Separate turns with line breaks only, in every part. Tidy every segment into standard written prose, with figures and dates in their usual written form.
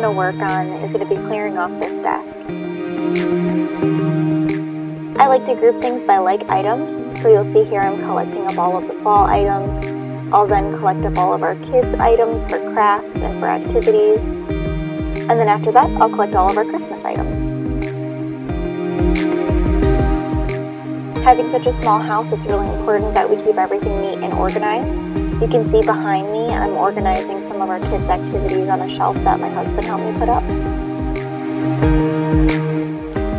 going to work on is going to be clearing off this desk. I like to group things by like items, so you'll see here I'm collecting up all of the fall items. I'll then collect up all of our kids' items for crafts and for activities. And then after that, I'll collect all of our Christmas items. Having such a small house, it's really important that we keep everything neat and organized. You can see behind me, I'm organizing some of our kids' activities on a shelf that my husband helped me put up.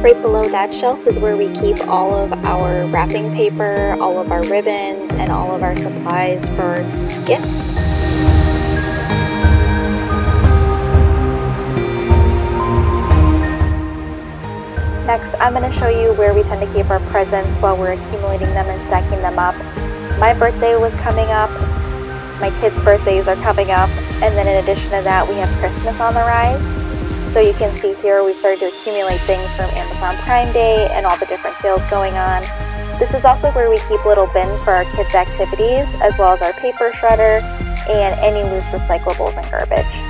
Right below that shelf is where we keep all of our wrapping paper, all of our ribbons, and all of our supplies for gifts. Next, I'm going to show you where we tend to keep our presents while we're accumulating them and stacking them up. My birthday was coming up, my kids' birthdays are coming up, and then in addition to that, we have Christmas on the rise. So you can see here we've started to accumulate things from Amazon Prime Day and all the different sales going on. This is also where we keep little bins for our kids' activities, as well as our paper shredder and any loose recyclables and garbage.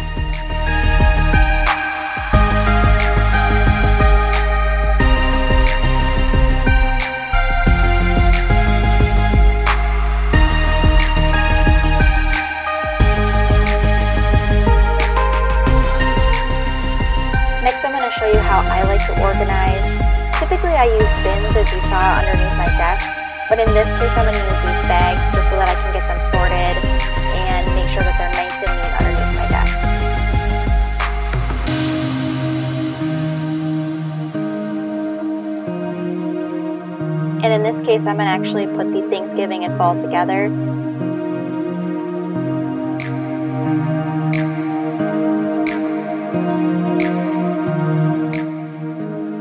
Show you how I like to organize. Typically I use bins as you saw underneath my desk, but in this case I'm going to use these bags just so that I can get them sorted and make sure that they're nice and neat underneath my desk. And in this case I'm going to actually put the Thanksgiving and fall together.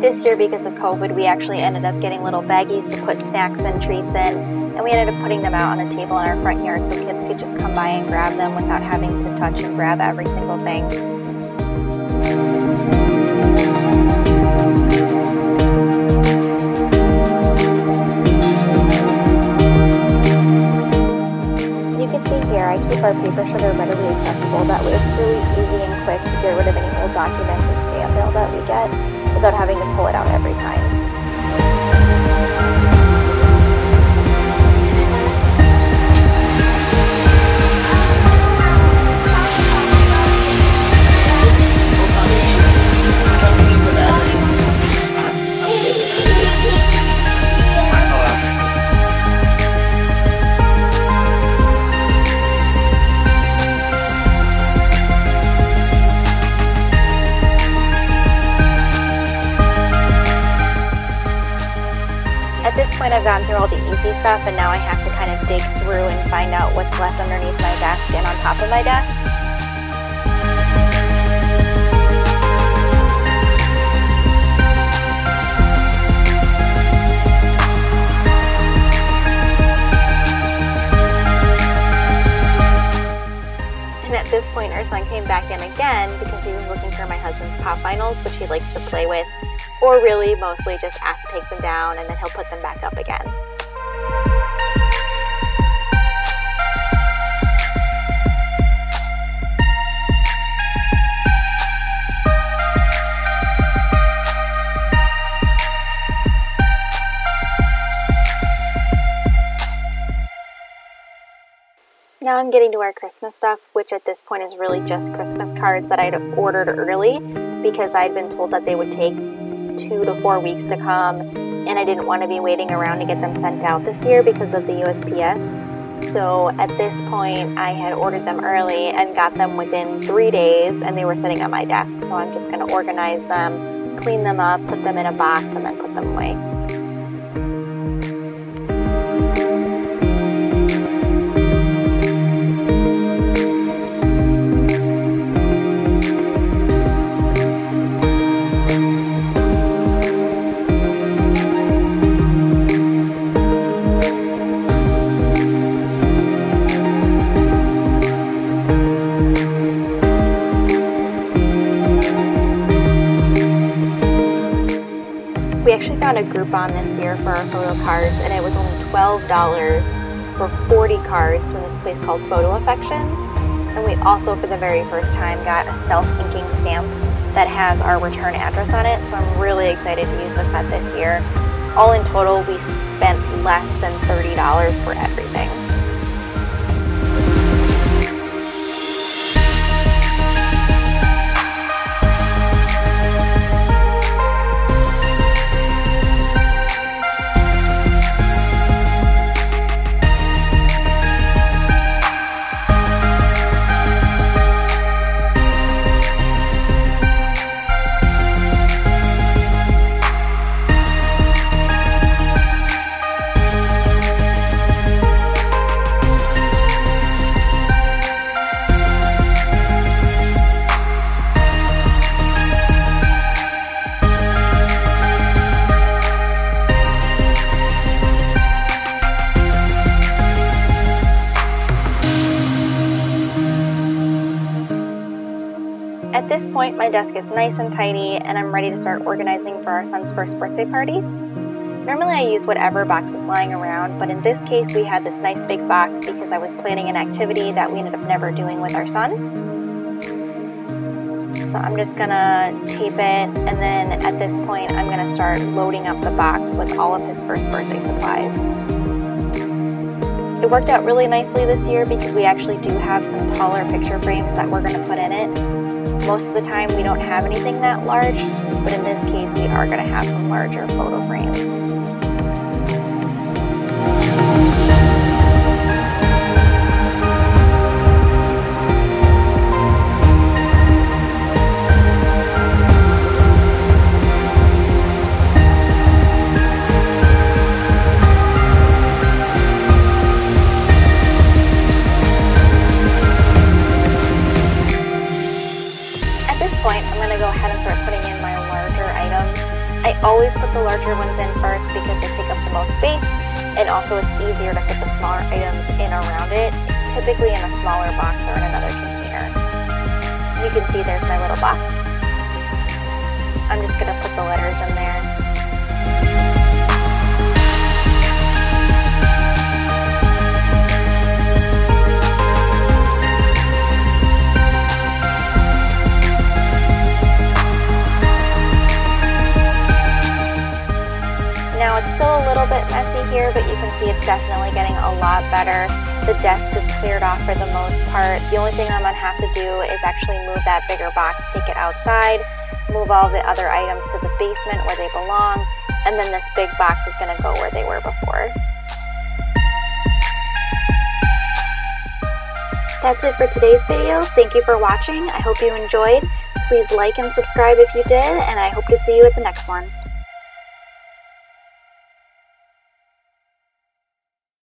This year, because of COVID, we actually ended up getting little baggies to put snacks and treats in, and we ended up putting them out on a table in our front yard so kids could just come by and grab them without having to touch and grab every single thing. You can see here I keep our paper shredder readily accessible. That way it's really easy and quick to get rid of any old documents or spam mail that we get without having to pull it out every time. At this point I've gotten through all the easy stuff and now I have to kind of dig through and find out what's left underneath my desk and on top of my desk. And at this point our son came back in again because he was looking for my husband's pop vinyls, which he likes to play with. Or really, mostly just ask to take them down and then he'll put them back up again. Now I'm getting to our Christmas stuff, which at this point is really just Christmas cards that I'd ordered early because I'd been told that they would take 2 to 4 weeks to come, and I didn't want to be waiting around to get them sent out this year because of the USPS. So at this point I had ordered them early and got them within 3 days, and they were sitting on my desk. So I'm just going to organize them, clean them up, put them in a box, and then put them away. We actually found a Groupon this year for our photo cards, and it was only $12 for 40 cards from this place called Photo Affections. And we also, for the very first time, got a self-inking stamp that has our return address on it, so I'm really excited to use the set this year. All in total, we spent less than $30 for everything. At this point, my desk is nice and tidy, and I'm ready to start organizing for our son's first birthday party. Normally I use whatever box is lying around, but in this case we had this nice big box because I was planning an activity that we ended up never doing with our son. So I'm just gonna tape it, and then at this point I'm gonna start loading up the box with all of his first birthday supplies. It worked out really nicely this year because we actually do have some taller picture frames that we're gonna put in it. Most of the time we don't have anything that large, but in this case we are going to have some larger photo frames. I'm going to go ahead and start putting in my larger items. I always put the larger ones in first because they take up the most space, and also it's easier to fit the smaller items in around it, typically in a smaller box or in another container. You can see there's my little box. I'm just going to put the letters in there. Now it's still a little bit messy here, but you can see it's definitely getting a lot better. The desk is cleared off for the most part. The only thing I'm going to have to do is actually move that bigger box, take it outside, move all the other items to the basement where they belong, and then this big box is going to go where they were before. That's it for today's video. Thank you for watching. I hope you enjoyed. Please like and subscribe if you did, and I hope to see you at the next one.